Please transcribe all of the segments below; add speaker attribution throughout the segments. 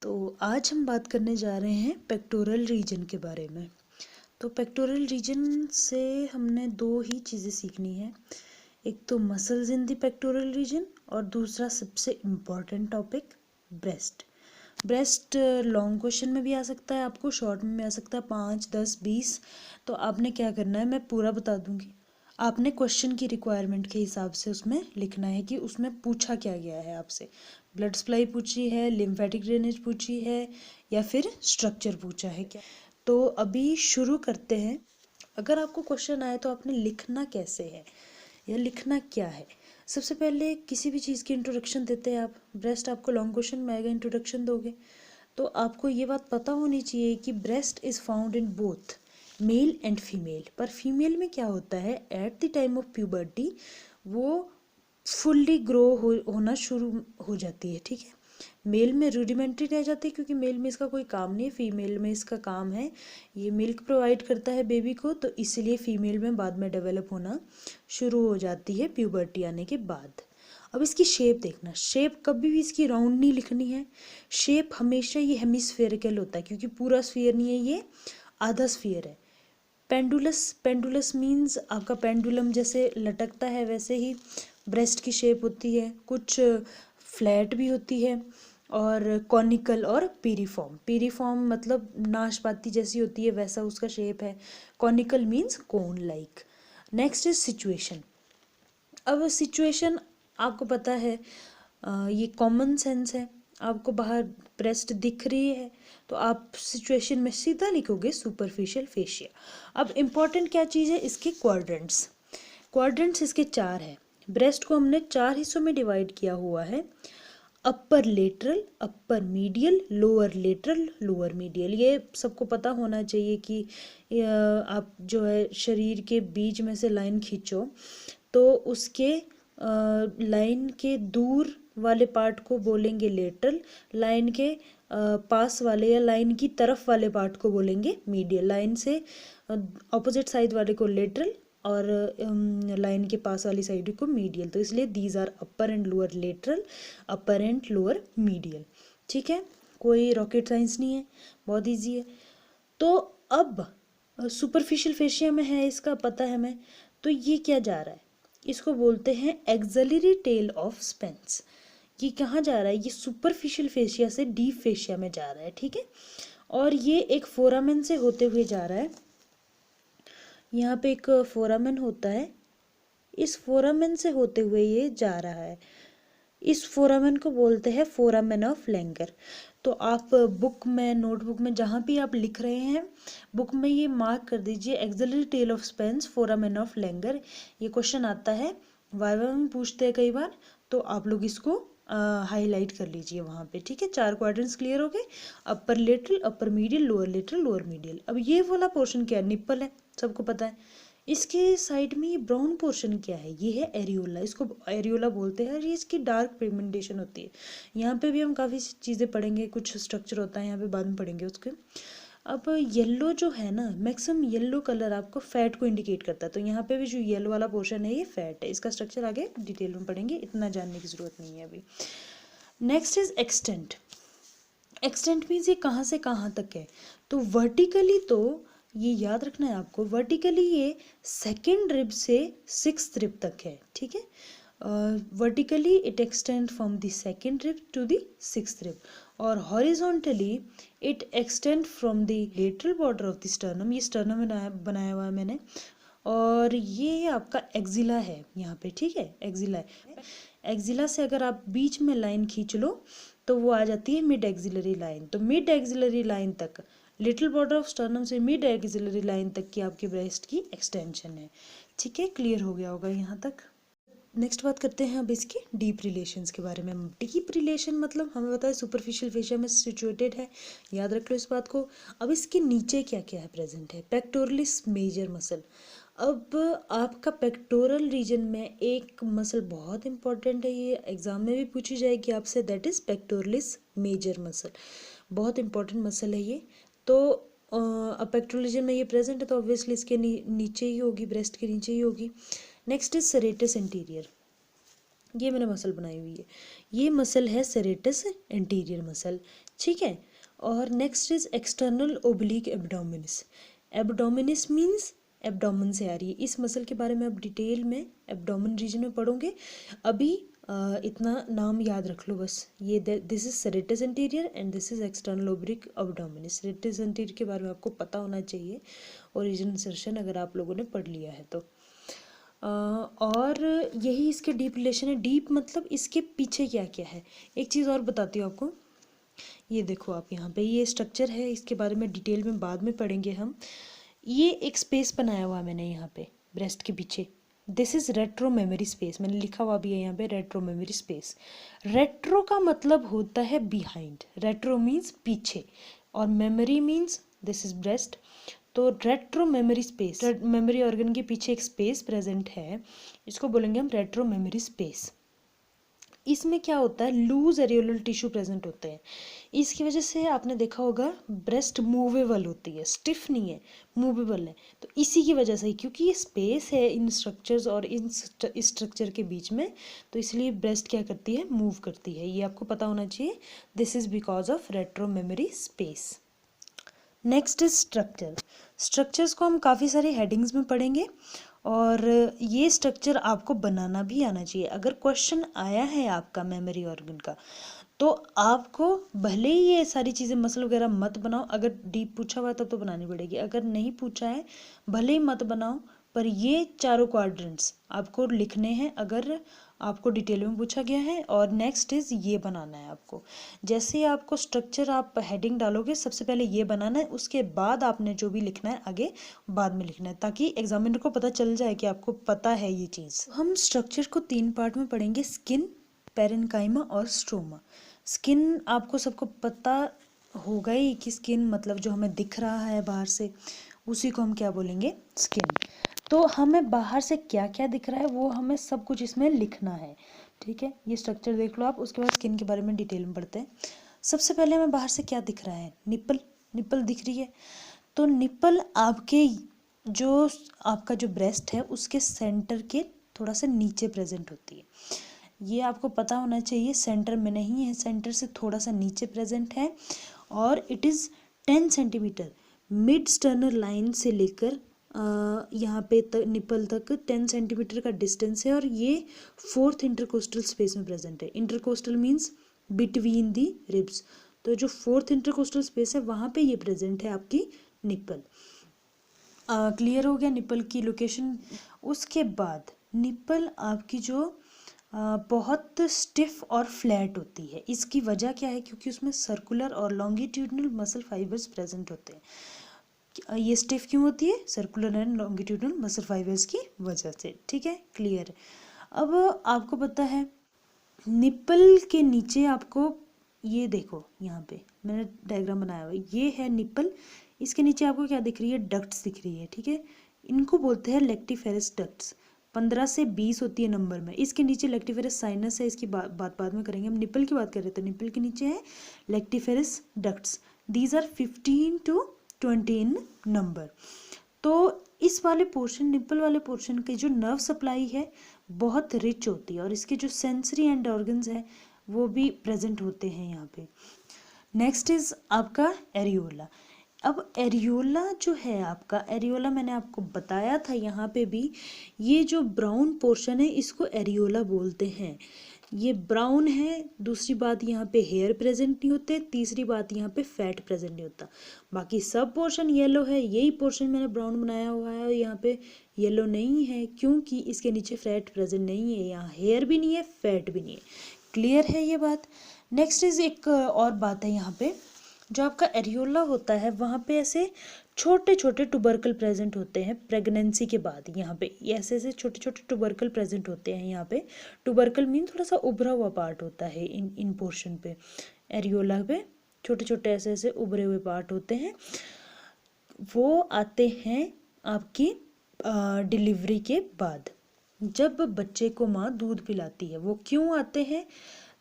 Speaker 1: तो आज हम बात करने जा रहे हैं पेक्टोरल रीजन के बारे में। तो पेक्टोरल रीजन से हमने दो ही चीज़ें सीखनी है, एक तो muscles in the pectoral region और दूसरा सबसे important topic breast. Breast long question में भी आ सकता है, आपको शॉर्ट में भी आ सकता है, 5, 10, 20। तो आपने क्या करना है, मैं पूरा बता दूंगी। आपने क्वेश्चन की रिक्वायरमेंट के हिसाब से उसमें लिखना है कि उसमें पूछा क्या गया है आपसे। ब्लड सप्लाई पूछी है, लिम्फेटिक ड्रेनेज पूछी है या फिर स्ट्रक्चर पूछा है क्या। तो अभी शुरू करते हैं। अगर आपको क्वेश्चन आए तो आपने लिखना कैसे है या लिखना क्या है। सबसे पहले किसी भी चीज़ की इंट्रोडक्शन देते हैं आप। ब्रेस्ट आपको लॉन्ग क्वेश्चन में आएगा, इंट्रोडक्शन दोगे तो आपको ये बात पता होनी चाहिए कि breast is found in both male and female. पर फीमेल में क्या होता है, at the time of puberty वो फुल्ली ग्रो होना शुरू हो जाती है, ठीक है। मेल में रूडिमेंट्री रह जाती है क्योंकि मेल में इसका कोई काम नहीं है, फीमेल में इसका काम है, ये मिल्क प्रोवाइड करता है बेबी को, तो इसलिए फीमेल में बाद में डेवलप होना शुरू हो जाती है प्यूबर्टी आने के बाद। अब इसकी शेप देखना, शेप कभी भी इसकी राउंड नहीं लिखनी है, शेप हमेशा ये हेमिस्फेरिकल होता है क्योंकि पूरा स्फीयर नहीं है, ये आधा स्फीयर है। पेंडुलस, पेंडुलस मीन्स आपका पेंडुलम जैसे लटकता है वैसे ही ब्रेस्ट की शेप होती है, कुछ फ्लैट भी होती है और कॉनिकल और पीरीफॉर्म। पीरीफॉर्म मतलब नाशपाती जैसी होती है वैसा उसका शेप है, conical means cone like. Next is situation. अब सिचुएशन आपको पता है, ये कॉमन सेंस है, आपको बाहर ब्रेस्ट दिख रही है तो आप सिचुएशन में सीधा लिखोगे सुपरफिशियल फेशिया। अब इम्पॉर्टेंट क्या चीज़ है, इसके क्वाड्रेंट्स। क्वाड्रेंट्स इसके 4 है। ब्रेस्ट को हमने 4 हिस्सों में डिवाइड किया हुआ है, upper lateral, upper medial, lower lateral, lower medial. ये सबको पता होना चाहिए कि आप जो है शरीर के बीच में से लाइन खींचो तो उसके लाइन के दूर वाले पार्ट को बोलेंगे लेटरल, लाइन के पास वाले या लाइन की तरफ वाले पार्ट को बोलेंगे मीडियल, लाइन से ऑपोजिट साइड वाले को लेटरल और लाइन के पास वाली साइड को मीडियल। तो इसलिए these are upper and lower lateral, upper and lower medial, ठीक है। कोई रॉकेट साइंस नहीं है, बहुत ईजी है। तो अब सुपरफिशियल फेशिया में है, इसका पता है हमें। तो ये क्या जा रहा है, इसको बोलते हैं एक्सिलरी टेल ऑफ स्पेंस। ये कहाँ जा रहा है, ये सुपरफिशियल फेशिया से डीप फेशिया में जा रहा है, ठीक है। और ये एक फोरामेन से होते हुए जा रहा है, यहाँ पे एक फोरामेन होता है, इस फोरामेन से होते हुए ये जा रहा है। इस फोरामेन को बोलते हैं फोरामेन ऑफ लैंगर। तो आप बुक में, नोटबुक में, जहाँ भी आप लिख रहे हैं बुक में ये मार्क कर दीजिए, axillary tail of Spence, foramen of Langer. ये क्वेश्चन आता है, वाइवा में पूछते हैं कई बार, तो आप लोग इसको हाईलाइट कर लीजिए वहाँ पे, ठीक है। 4 क्वाड्रेंट्स क्लियर हो गए, upper lateral, upper medial, lower lateral, lower medial. अब ये वाला पोर्शन क्या है, निप्पल है, सबको पता है। इसके साइड में ये ब्राउन पोर्शन क्या है, ये है एरियोला, इसको एरियोला बोलते हैं और ये इसकी डार्क पिगमेंटेशन होती है। यहाँ पे भी हम काफ़ी चीज़ें पढ़ेंगे, कुछ स्ट्रक्चर होता है यहाँ पे, बाद में पढ़ेंगे उसके। अब येलो जो है ना, मैक्सिमम येलो कलर आपको फैट को इंडिकेट करता है, तो यहाँ पे भी जो येलो वाला पोर्शन है ये फैट है। इसका स्ट्रक्चर आगे डिटेल में पढ़ेंगे, इतना जानने की ज़रूरत नहीं है अभी। Next is extent. Extent means ये कहाँ से कहाँ तक है। तो वर्टिकली तो ये याद रखना है आपको, वर्टिकली ये सेकेंड रिब से 6th रिब तक है, ठीक है। Vertically it extend from the second rib to the 6th rib, और horizontally it extend from the lateral border of the sternum. ये स्टर्नम बनाया हुआ है मैंने, और ये आपका एक्जिला है यहाँ पे, ठीक है, एक्जिला है। एक्जिला से अगर आप बीच में लाइन खींच लो तो वो आ जाती है मिड एक्सिलरी लाइन। तो मिड एक्सिलरी लाइन तक, लिटिल बॉर्डर ऑफ स्टर्नम से मिड एक्सिलरी लाइन तक की आपकी ब्रेस्ट की एक्सटेंशन है, ठीक है। क्लियर हो गया होगा यहाँ तक। नेक्स्ट बात करते हैं अब इसके डीप रिलेशंस के बारे में। डीप रिलेशन मतलब हमें पता है सुपरफिशियल फेशिया में सिचुएटेड है, याद रख लो इस बात को। अब इसके नीचे क्या क्या है प्रेजेंट है, पेक्टोरलिस मेजर मसल। अब आपका पेक्टोरल रीजन में एक मसल बहुत इंपॉर्टेंट है, ये एग्जाम में भी पूछी जाएगी आपसे, that is pectoralis major muscle. बहुत इंपॉर्टेंट मसल है ये। तो अब पेक्टोरल रीजन में ये प्रेजेंट है तो ऑब्वियसली इसके नीचे ही होगी, ब्रेस्ट के नीचे ही होगी। Next is serratus anterior. ये मैंने मसल बनाई हुई है, ये मसल है सेरेटस एंटीरियर मसल। ठीक है। और next is external oblique abdominis. Abdominis means abdomen से आ रही है। इस मसल के बारे में आप डिटेल में एब्डोमेन रीजन में पढ़ोगे। अभी इतना नाम याद रख लो बस, ये this is serratus anterior and this is external oblique abdominis. Serratus anterior के बारे में आपको पता होना चाहिए, ओरिजिन इंसर्शन अगर आप लोगों ने पढ़ लिया है तो। और यही इसके डीप रिलेशन है। डीप मतलब इसके पीछे क्या क्या है। एक चीज़ और बताती हूँ आपको, ये देखो आप यहाँ पे ये स्ट्रक्चर है, इसके बारे में डिटेल में बाद में पढ़ेंगे हम। ये एक स्पेस बनाया हुआ है मैंने यहाँ पे ब्रेस्ट के पीछे, this is retro memory space, मैंने लिखा हुआ भी है यहाँ पे रेट्रो मेमोरी स्पेस। रेट्रो का मतलब होता है बिहाइंड, रेट्रो मीन्स पीछे और memory means this is breast. तो retro memory space, memory organ के पीछे एक स्पेस प्रेजेंट है, इसको बोलेंगे हम रेट्रो मेमोरी स्पेस। इसमें क्या होता है, लूज एरियोलर टिश्यू प्रेजेंट होते हैं। इसकी वजह से आपने देखा होगा ब्रेस्ट मूवेबल होती है, स्टिफ नहीं है, मूवेबल है। तो इसी की वजह से ही, क्योंकि ये स्पेस है इन स्ट्रक्चर्स और इन स्ट्रक्चर के बीच में, तो इसलिए ब्रेस्ट क्या करती है, मूव करती है। ये आपको पता होना चाहिए। This is because of retro memory space. Next is structure. Structures को हम काफ़ी सारे हेडिंग्स में पढ़ेंगे और ये स्ट्रक्चर आपको बनाना भी आना चाहिए। अगर क्वेश्चन आया है आपका मेमोरी ऑर्गन का, तो आपको भले ही ये सारी चीज़ें मसल वगैरह मत बनाओ, अगर डीप पूछा हुआ है तब तो बनानी पड़ेगी, अगर नहीं पूछा है भले ही मत बनाओ, पर ये चारों क्वाड्रेंट्स आपको लिखने हैं अगर आपको डिटेल में पूछा गया है। और नेक्स्ट इज ये बनाना है आपको। जैसे ही आपको स्ट्रक्चर आप हेडिंग डालोगे, सबसे पहले ये बनाना है, उसके बाद आपने जो भी लिखना है आगे बाद में लिखना है, ताकि एग्जामिनर को पता चल जाए कि आपको पता है ये चीज़। हम स्ट्रक्चर को 3 पार्ट में पढ़ेंगे, स्किन, पेरेन्काइमा और स्ट्रोमा। स्किन आपको सबको पता होगा ही कि स्किन मतलब जो हमें दिख रहा है बाहर से, उसी को हम क्या बोलेंगे, स्किन। तो हमें बाहर से क्या क्या दिख रहा है वो हमें सब कुछ इसमें लिखना है, ठीक है। ये स्ट्रक्चर देख लो आप, उसके बाद स्किन के बारे में डिटेल में पढ़ते हैं। सबसे पहले हमें बाहर से क्या दिख रहा है, निप्पल। निप्पल दिख रही है, तो निप्पल आपके जो आपका जो ब्रेस्ट है उसके सेंटर के थोड़ा सा नीचे प्रेजेंट होती है। ये आपको पता होना चाहिए, सेंटर में नहीं है, सेंटर से थोड़ा सा नीचे प्रेजेंट है। और it is 10 centimetre mid sternal line से लेकर यहाँ पे निप्पल तक 10 सेंटीमीटर का डिस्टेंस है। और ये 4th इंटरकोस्टल स्पेस में प्रेजेंट है। Intercostal means between the ribs, तो जो 4th इंटरकोस्टल स्पेस है वहाँ पे ये प्रेजेंट है आपकी निप्पल। क्लियर हो गया निप्पल की लोकेशन। उसके बाद निप्पल आपकी जो बहुत स्टिफ और फ्लैट होती है। इसकी वजह क्या है, क्योंकि उसमें सर्कुलर और लॉन्गिट्यूडनल मसल फाइबर्स प्रेजेंट होते हैं। ये स्टिफ क्यों होती है, circular and longitudinal muscle fibres की वजह से, ठीक है, क्लियर। अब आपको पता है निप्पल के नीचे आपको ये देखो, यहाँ पे मैंने डायग्राम बनाया हुआ है, ये है निप्पल। इसके नीचे आपको क्या दिख रही है, डक्ट्स दिख रही है, ठीक है। इनको बोलते हैं लेक्टिफेरस डक्ट्स। 15 से 20 होती है नंबर में। इसके नीचे लेक्टिफेरस साइनस है, इसकी बात बाद में करेंगे। हम निप्पल की बात कर रहे थे, निप्पल के नीचे है lactiferous ducts. These are 15 to 20 in number. तो इस वाले पोर्शन, निप्पल वाले पोर्शन की जो नर्व सप्लाई है बहुत रिच होती है, और इसके जो सेंसरी एंड ऑर्गन्स है वो भी प्रेजेंट होते हैं यहाँ पे। नेक्स्ट इज आपका एरियोला। अब एरियोला जो है आपका, एरियोला मैंने आपको बताया था यहाँ पे भी, ये जो ब्राउन पोर्शन है इसको एरियोला बोलते हैं। ये ब्राउन है। दूसरी बात, यहाँ पे हेयर प्रेजेंट नहीं होते। तीसरी बात, यहाँ पे फैट प्रेजेंट नहीं होता। बाकी सब पोर्शन येलो है, यही पोर्शन मैंने ब्राउन बनाया हुआ है, और यहाँ पे येलो नहीं है क्योंकि इसके नीचे फैट प्रेजेंट नहीं है। यहाँ हेयर भी नहीं है, फैट भी नहीं है। क्लियर है ये बात। नेक्स्ट इज एक और बात है, यहाँ पे जो आपका एरियोला होता है वहाँ पे ऐसे छोटे छोटे ट्यूबरकल प्रेजेंट होते हैं प्रेगनेंसी के बाद। यहाँ पे ऐसे ऐसे छोटे छोटे ट्यूबरकल प्रेजेंट होते हैं। यहाँ पे ट्यूबरकल मीन थोड़ा सा उभरा हुआ पार्ट होता है इन पोर्शन पे। एरियोला पे छोटे छोटे ऐसे ऐसे उभरे हुए पार्ट होते हैं। वो आते हैं आपकी डिलीवरी के बाद, जब बच्चे को माँ दूध पिलाती है। वो क्यों आते हैं,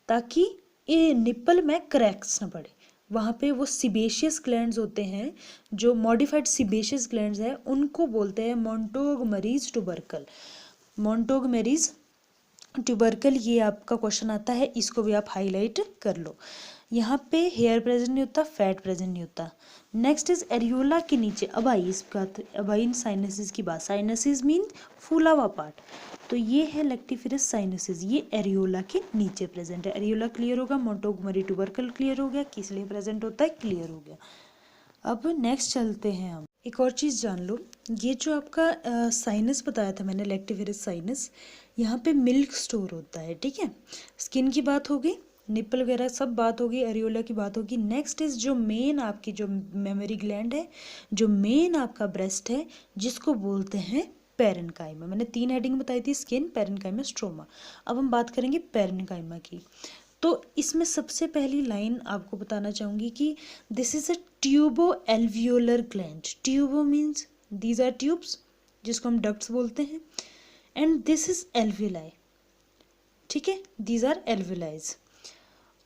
Speaker 1: ताकि ये निप्पल में क्रैक्स न पड़े। वहाँ पे वो सिबेशियस ग्लैंड्स होते हैं, जो मॉडिफाइड सिबेशियस ग्लैंड्स हैं, उनको बोलते हैं मोंटोगमरीज ट्यूबरकल। मोंटोगमरीज ट्यूबरकल, ये आपका क्वेश्चन आता है, इसको भी आप हाईलाइट कर लो। यहाँ पे हेयर प्रेजेंट नहीं होता, फैट प्रेजेंट नहीं होता। नेक्स्ट इज एरियोला के नीचे, अब आई इस बात, अब आई इन साइनसिस की बात। साइनसिस मीन फूला हुआ पार्ट, तो ये है लेक्टिफेरस साइनसिस, ये एरियोला के नीचे प्रेजेंट है। एरियोला क्लियर होगा, मोंटोगमरी ट्यूबरकल क्लियर हो गया, किस लिए प्रेजेंट होता है, क्लियर हो गया। अब नेक्स्ट चलते हैं हम, एक और चीज़ जान लो, ये जो आपका साइनस बताया था मैंने, लेक्टिफेरस साइनस, यहाँ पे मिल्क स्टोर होता है, ठीक है। स्किन की बात हो गई, निप्पल वगैरह सब बात होगी, एरियोला की बात होगी। नेक्स्ट इज जो मेन आपकी जो मेमोरी ग्लैंड है, जो मेन आपका ब्रेस्ट है, जिसको बोलते हैं पेरेन्काइमा। मैंने 3 हेडिंग बताई थी, स्किन, पेरेन्काइमा, स्ट्रोमा। अब हम बात करेंगे पेरेन्काइमा की। तो इसमें सबसे पहली लाइन आपको बताना चाहूँगी कि this is a tubo alveolar gland. Tubo means these are tubes, जिसको हम डक्ट्स बोलते हैं, एंड दिस इज एल्वियोलाई, ठीक है, दीज आर एल्वियोलाइज।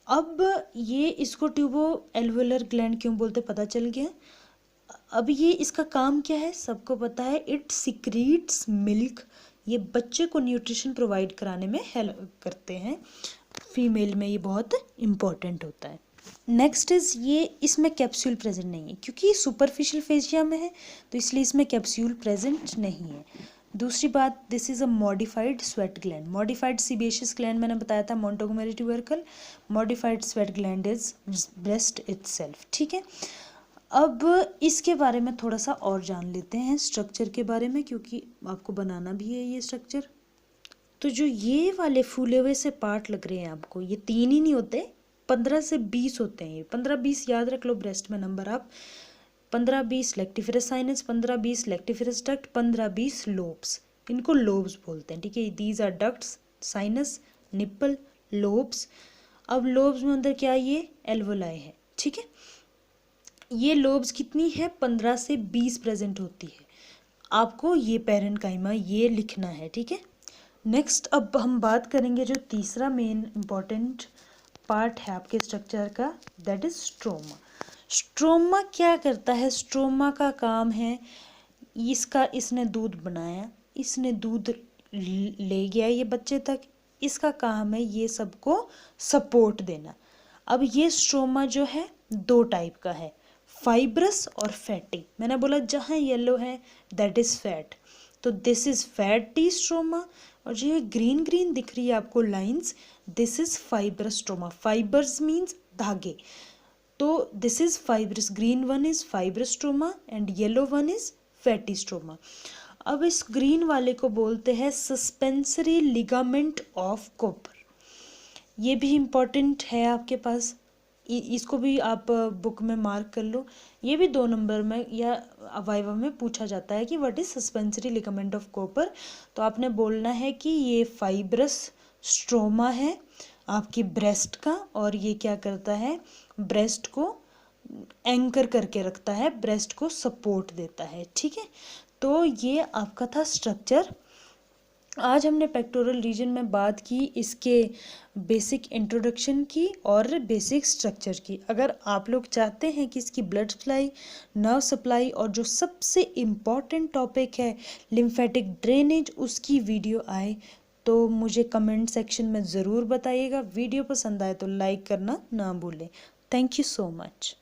Speaker 1: अब ये इसको ट्यूबो एल्वियोलर ग्लैंड क्यों बोलते पता चल गया। अब ये इसका काम क्या है, सबको पता है, इट सिक्रीट्स मिल्क, ये बच्चे को न्यूट्रिशन प्रोवाइड कराने में हेल्प करते हैं। फीमेल में ये बहुत इम्पोर्टेंट होता है। नेक्स्ट इज ये, इसमें कैप्सूल प्रेजेंट नहीं है क्योंकि सुपरफिशियल फेजिया में है, तो इसलिए इसमें कैप्सूल प्रेजेंट नहीं है। दूसरी बात, this is a modified sweat gland. Modified sebaceous gland मैंने बताया था, Montgomery tubercle. Modified sweat gland is breast itself, ठीक है। अब इसके बारे में थोड़ा सा और जान लेते हैं, स्ट्रक्चर के बारे में, क्योंकि आपको बनाना भी है ये स्ट्रक्चर। तो जो ये वाले फूले हुए से पार्ट लग रहे हैं आपको, ये 3 ही नहीं होते, 15 से 20 होते हैं। ये 15-20 याद रख लो ब्रेस्ट में नंबर आप। 15-20 lactiferous sinus, 15-20 lactiferous duct, 15-20 lobes, इनको लोब्स बोलते हैं, ठीक है। These are ducts, sinus, nipple, lobes. अब लोब्स में अंदर क्या है, ये एल्वोलाई है, ठीक है। ये लोब्स कितनी है, 15 से 20 प्रेजेंट होती है। आपको ये पेरेन्काइमा ये लिखना है, ठीक है। नेक्स्ट अब हम बात करेंगे जो तीसरा मेन इम्पॉर्टेंट पार्ट है आपके स्ट्रक्चर का, दैट इज स्ट्रोमा। स्ट्रोमा क्या करता है, स्ट्रोमा का काम है, इसने दूध बनाया, इसने दूध ले गया ये बच्चे तक, इसका काम है ये सबको सपोर्ट देना। अब ये स्ट्रोमा जो है 2 टाइप का है, फाइब्रस और फैटी। मैंने बोला जहाँ येलो है दैट इज फैट, तो दिस इज फैटी स्ट्रोमा। और जो ये ग्रीन ग्रीन दिख रही है आपको lines, this is fibrous stroma. Fibres means धागे, तो this is fibrous, green one is fibrous stroma and yellow one is fatty stroma. अब इस ग्रीन वाले को बोलते हैं सस्पेंसरी लिगामेंट ऑफ कॉपर। ये भी इम्पॉर्टेंट है आपके पास, इसको भी आप बुक में मार्क कर लो। ये भी 2 नंबर में या वाइवा में पूछा जाता है कि what is suspensory ligament of copper. तो आपने बोलना है कि ये फाइब्रस स्ट्रोमा है आपकी ब्रेस्ट का, और ये क्या करता है, ब्रेस्ट को एंकर करके रखता है, ब्रेस्ट को सपोर्ट देता है, ठीक है। तो ये आपका था स्ट्रक्चर। आज हमने पेक्टोरल रीजन में बात की, इसके बेसिक इंट्रोडक्शन की और बेसिक स्ट्रक्चर की। अगर आप लोग चाहते हैं कि इसकी ब्लड सप्लाई, नर्व सप्लाई और जो सबसे इम्पॉर्टेंट टॉपिक है लिम्फेटिक ड्रेनेज, उसकी वीडियो आए तो मुझे कमेंट सेक्शन में ज़रूर बताइएगा। वीडियो पसंद आए तो लाइक करना ना भूलें। Thank you so much.